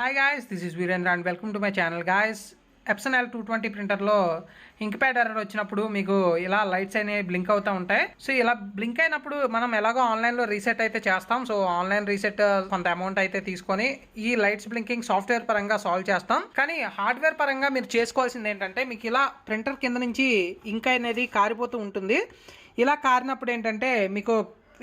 Hi guys, this is Virendra and welcome to my channel guys. Epson L220 ప్రింటర్లో ink pad error వచ్చినప్పుడు మీకు ఇలా lights అనేవి blink అవుతూ ఉంటాయి. సో ఇలా బ్లింక్ అయినప్పుడు మనం ఎలాగో ఆన్లైన్లో రీసెట్ అయితే చేస్తాం. సో ఆన్లైన్ రీసెట్ కొంత అమౌంట్ అయితే తీసుకొని ఈ లైట్స్ బ్లింకింగ్ సాఫ్ట్వేర్ పరంగా సాల్వ్ చేస్తాం. కానీ హార్డ్వేర్ పరంగా మీరు చేసుకోవాల్సింది ఏంటంటే, మీకు ఇలా ప్రింటర్ కింద నుంచి ఇంక్ అనేది కారిపోతూ ఉంటుంది. ఇలా కారినప్పుడు ఏంటంటే, మీకు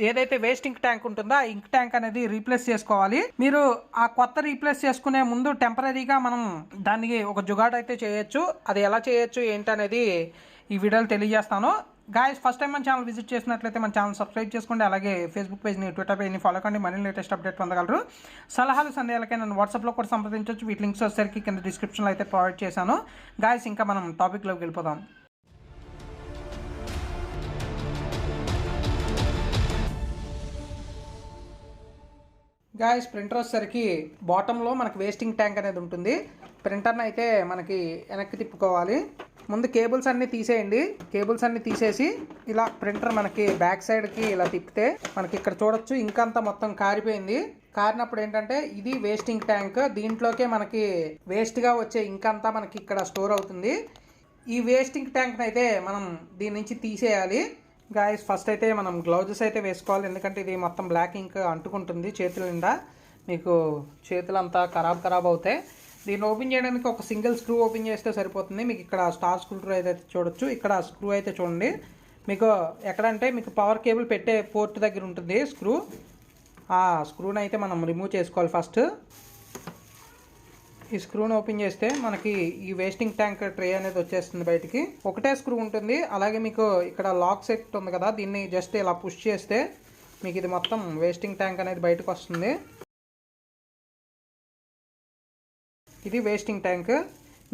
ఏదైతే వేస్ట్ ఇంక్ ట్యాంక్ ఉంటుందో ఆ ఇంక్ ట్యాంక్ అనేది రీప్లేస్ చేసుకోవాలి. మీరు ఆ కొత్త రీప్లేస్ చేసుకునే ముందు టెంపరీగా మనం దానికి ఒక జుగాడ్ అయితే చేయొచ్చు. అది ఎలా చేయొచ్చు ఏంటనేది ఈ వీడియోలో తెలియజేస్తాను. గాయస్, ఫస్ట్ టైం మన ఛానల్ విజిట్ చేసినట్లయితే మన ఛానల్ సబ్స్క్రైబ్ చేసుకోండి. అలాగే ఫేస్బుక్ పేజ్ని, ట్విట్టర్ పేజ్ని ఫాలో కండి. మళ్ళీ లేటెస్ట్ అప్డేట్ పొందగలరు. సలహాలు సందేహాలకై నన్ను వాట్సాప్లో కూడా సంప్రదించవచ్చు. వీటి లింక్స్ వచ్చేసరికి కింద డిస్క్రిప్షన్లో అయితే ప్రొవైడ్ చేశాను. గాయస్, ఇంకా మనం టాపిక్లోకి వెళ్ళిపోదాం. గాయస్, ప్రింటర్ వచ్చేసరికి బాటంలో మనకి వేస్టింగ్ ట్యాంక్ అనేది ఉంటుంది. ప్రింటర్ని అయితే మనకి వెనక్కి తిప్పుకోవాలి. ముందు కేబుల్స్ అన్నీ తీసేయండి. కేబుల్స్ అన్నీ తీసేసి ఇలా ప్రింటర్ మనకి బ్యాక్ సైడ్కి ఇలా తిప్పితే మనకి ఇక్కడ చూడొచ్చు ఇంక్ అంతా మొత్తం కారిపోయింది. కారినప్పుడు ఏంటంటే ఇది వేస్టింగ్ ట్యాంక్. దీంట్లోకే మనకి వేస్ట్గా వచ్చే ఇంక్ అంతా మనకి ఇక్కడ స్టోర్ అవుతుంది. ఈ వేస్టింగ్ ట్యాంక్ని అయితే మనం దీని నుంచి తీసేయాలి. గాయస్, ఫస్ట్ అయితే మనం గ్లౌజెస్ అయితే వేసుకోవాలి. ఎందుకంటే ఇది మొత్తం బ్లాక్ ఇంక్ అంటుకుంటుంది చేతుల నిండా. మీకు చేతులు అంతా ఖరాబ్ అవుతాయి. దీన్ని ఓపెన్ చేయడానికి ఒక సింగిల్ స్క్రూ ఓపెన్ చేస్తే సరిపోతుంది. మీకు ఇక్కడ స్టార్ స్క్రూ అయితే చూడొచ్చు. ఇక్కడ స్క్రూ అయితే చూడండి. మీకు ఎక్కడంటే మీకు పవర్ కేబుల్ పెట్టే పోర్ట్ దగ్గర ఉంటుంది స్క్రూ. ఆ స్క్రూని అయితే మనం రిమూవ్ చేసుకోవాలి ఫస్ట్. ఈ స్క్రూని ఓపెన్ చేస్తే మనకి ఈ వేస్టింగ్ ట్యాంక్ ట్రే అనేది వచ్చేస్తుంది బయటికి. ఒకటే స్క్రూ ఉంటుంది. అలాగే మీకు ఇక్కడ లాక్ సెట్ ఉంది కదా, దీన్ని జస్ట్ ఇలా పుష్ చేస్తే మీకు ఇది మొత్తం వేస్టింగ్ ట్యాంక్ అనేది బయటకు వస్తుంది. ఇది వేస్టింగ్ ట్యాంక్.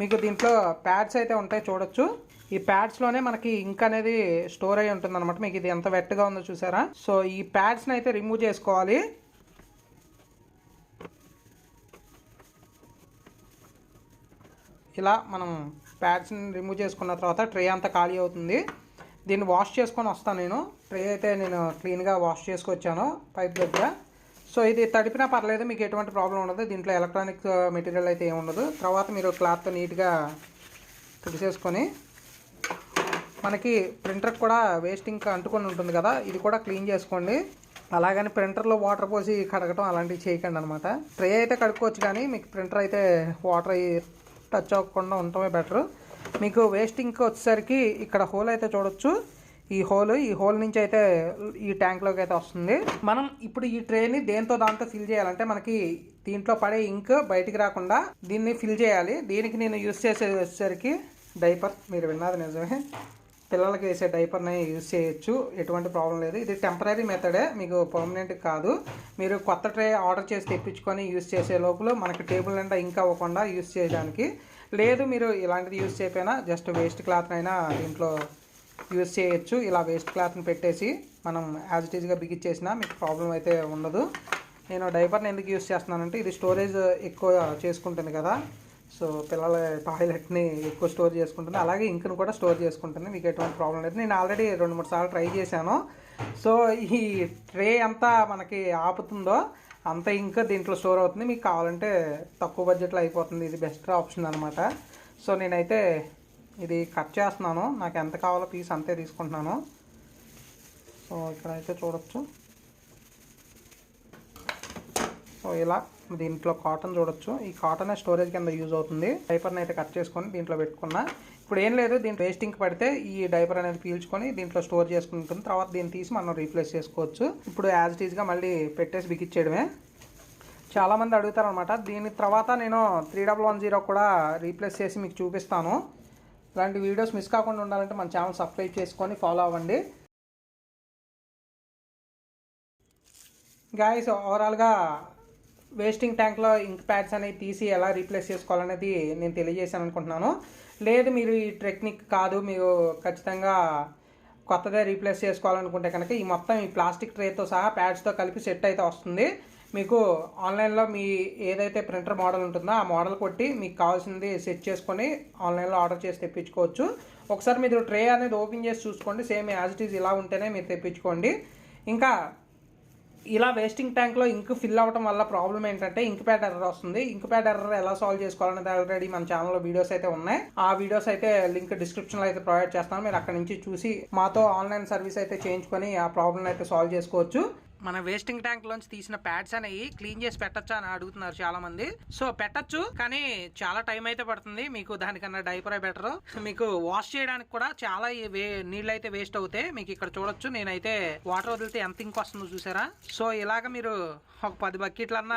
మీకు దీంట్లో ప్యాడ్స్ అయితే ఉంటాయి చూడొచ్చు. ఈ ప్యాడ్స్లోనే మనకి ఇంక్ అనేది స్టోర్ అయి ఉంటుంది అనమాట. మీకు ఇది ఎంత వెట్గా ఉందో చూసారా. సో ఈ ప్యాడ్స్ని అయితే రిమూవ్ చేసుకోవాలి. ఇలా మనం ప్యాడ్స్ని రిమూవ్ చేసుకున్న తర్వాత ట్రే అంతా ఖాళీ అవుతుంది. దీన్ని వాష్ చేసుకొని వస్తాను నేను. ట్రే అయితే నేను క్లీన్గా వాష్ చేసుకొచ్చాను పైప్ దగ్గర. సో ఇది తడిపినా పర్లేదు, మీకు ఎటువంటి ప్రాబ్లం ఉండదు. దీంట్లో ఎలక్ట్రానిక్ మెటీరియల్ అయితే ఏమి ఉండదు. తర్వాత మీరు క్లాత్తో నీట్గా తుడిసేసుకొని, మనకి ప్రింటర్కి కూడా వేస్టింగ్ అంటుకొని ఉంటుంది కదా, ఇది కూడా క్లీన్ చేసుకోండి. అలాగని ప్రింటర్లో వాటర్ పోసి కడగటం అలాంటివి చేయకండి అనమాట. ట్రే అయితే కడుక్కోవచ్చు, కానీ మీకు ప్రింటర్ అయితే వాటర్ టచ్ అవ్వకుండా ఉండటమే బెటర్. మీకు వేస్టింగ్ వచ్చేసరికి ఇక్కడ హోల్ అయితే చూడొచ్చు. ఈ హోల్ నుంచి అయితే ఈ ట్యాంక్లోకి అయితే వస్తుంది. మనం ఇప్పుడు ఈ ట్రేని దాంతో ఫిల్ చేయాలంటే మనకి దీంట్లో పడే ఇంక్ బయటికి రాకుండా దీన్ని ఫిల్ చేయాలి. దీనికి నేను యూస్ చేసేది వచ్చేసరికి డైపర్. మీరు విన్నది నిజమే, పిల్లలకి వేసే డైపర్ని యూజ్ చేయొచ్చు, ఎటువంటి ప్రాబ్లం లేదు. ఇది టెంపరీ మెథడే, మీకు పర్మనెంట్ కాదు. మీరు కొత్త ట్రే ఆర్డర్ చేసి తెప్పించుకొని యూజ్ చేసే లోపల మనకి టేబుల్ నిండా ఇంకా అవ్వకుండా యూజ్ చేయడానికి. లేదు మీరు ఇలాంటిది యూజ్ చేయకపోయినా జస్ట్ వేస్ట్ క్లాత్ని అయినా దీంట్లో యూజ్ చేయొచ్చు. ఇలా వేస్ట్ క్లాత్ని పెట్టేసి మనం యాజ్ ఇట్ ఈజ్గా బిగిచ్చేసినా మీకు ప్రాబ్లం అయితే ఉండదు. నేను డైపర్ని ఎందుకు యూజ్ చేస్తున్నానంటే, ఇది స్టోరేజ్ ఎక్కువ చేసుకుంటుంది కదా. సో పిల్లల టాయిలెట్ని ఎక్కువ స్టోర్ చేసుకుంటుంది, అలాగే ఇంక్ను కూడా స్టోర్ చేసుకుంటుంది. మీకు ఎటువంటి ప్రాబ్లం లేదు. నేను ఆల్రెడీ 2-3 సార్లు ట్రై చేశాను. సో ఈ ట్రే అంతా మనకి ఆపుతుందో అంత ఇంక్ దీంట్లో స్టోర్ అవుతుంది. మీకు కావాలంటే తక్కువ బడ్జెట్లో అయిపోతుంది. ఇది బెస్ట్ ఆప్షన్ అనమాట. సో నేనైతే ఇది కట్ చేస్తున్నాను. నాకు ఎంత కావాలో పీస్ అంతే తీసుకుంటున్నాను. సో ఇక్కడైతే చూడొచ్చు. సో ఇలా దీంట్లో కాటన్ చూడొచ్చు. ఈ కాటన్ స్టోరేజ్ కింద యూజ్ అవుతుంది. డైపర్ని అయితే కట్ చేసుకొని దీంట్లో పెట్టుకున్నా. ఇప్పుడు ఏం లేదు, దీంట్లో వేస్టింగ్ పడితే ఈ డైపర్ అనేది పీల్చుకొని దీంట్లో స్టోర్ చేసుకుంటుంది. తర్వాత దీన్ని తీసి మనం రీప్లేస్ చేసుకోవచ్చు. ఇప్పుడు యాజ్ ఇట్ ఈజ్గా మళ్ళీ పెట్టేసి బిగిచ్చేయడమే. చాలామంది అడుగుతారు అనమాట. దీని తర్వాత నేను 3110 కూడా రీప్లేస్ చేసి మీకు చూపిస్తాను. ఇలాంటి వీడియోస్ మిస్ కాకుండా ఉండాలంటే మన ఛానల్ సబ్స్క్రైబ్ చేసుకొని ఫాలో అవ్వండి. గాయస్, ఓవరాల్గా వేస్టింగ్ ట్యాంక్లో ఇంక్ ప్యాడ్స్ అనేవి తీసి ఎలా రీప్లేస్ చేసుకోవాలనేది నేను తెలియజేశాను అనుకుంటున్నాను. లేదు మీరు ఈ టెక్నిక్ కాదు, మీరు ఖచ్చితంగా కొత్తదే రీప్లేస్ చేసుకోవాలనుకుంటే కనుక ఈ మొత్తం ఈ ప్లాస్టిక్ ట్రేతో సహా ప్యాడ్స్తో కలిపి సెట్ అయితే వస్తుంది. మీకు ఆన్లైన్లో మీ ఏదైతే ప్రింటర్ మోడల్ ఉంటుందో ఆ మోడల్ కొట్టి మీకు కావాల్సింది సెట్ చేసుకొని ఆన్లైన్లో ఆర్డర్ చేసి తెప్పించుకోవచ్చు. ఒకసారి మీరు ట్రే అనేది ఓపెన్ చేసి చూసుకోండి. సేమ్ యాజ్ ఇట్ ఈజ్ ఇలా ఉంటేనే మీరు తెప్పించుకోండి. ఇంకా ఇలా వేస్టింగ్ ట్యాంక్లో ఇంక్ ఫిల్ అవ్వడం వల్ల ప్రాబ్లం ఏంటంటే ఇంక్ ప్యాడ్ ఎర్రర్ వస్తుంది. ఇంక్ ప్యాడ్ ఎర్రర్ ఎలా సాల్వ్ చేసుకోవాలనేది ఆల్రెడీ మన ఛానల్లో వీడియోస్ అయితే ఉన్నాయి. ఆ వీడియోస్ అయితే లింక్ డిస్క్రిప్షన్లో అయితే ప్రొవైడ్ చేస్తాను. మీరు అక్కడ నుంచి చూసి మాతో ఆన్లైన్ సర్వీస్ అయితే చేయించుకొని ఆ ప్రాబ్లమ్ అయితే సాల్వ్ చేసుకోవచ్చు. మన వేస్టింగ్ ట్యాంక్ లోంచి తీసిన ప్యాడ్స్ అనేవి క్లీన్ చేసి పెట్టచ్చా అని అడుగుతున్నారు చాలా మంది. సో పెట్టచ్చు, కానీ చాలా టైం అయితే పడుతుంది. మీకు దానికన్నా డైపర్ బెటర్. మీకు వాష్ చేయడానికి కూడా చాలా నీళ్ళు అయితే వేస్ట్ అవుతాయి. మీకు ఇక్కడ చూడొచ్చు, నేనైతే వాటర్ వదిలితే ఎంత ఇంక్ వస్తుందో చూసారా. సో ఇలాగ మీరు ఒక 10 బకెట్లన్నా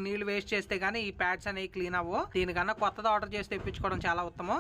నీళ్ళు వేస్ట్ చేస్తే గానీ ఈ ప్యాడ్స్ అనేవి క్లీన్ అవ్వవు. దీనికన్నా కొత్తది ఆర్డర్ చేసి తెప్పించుకోవడం చాలా ఉత్తమం.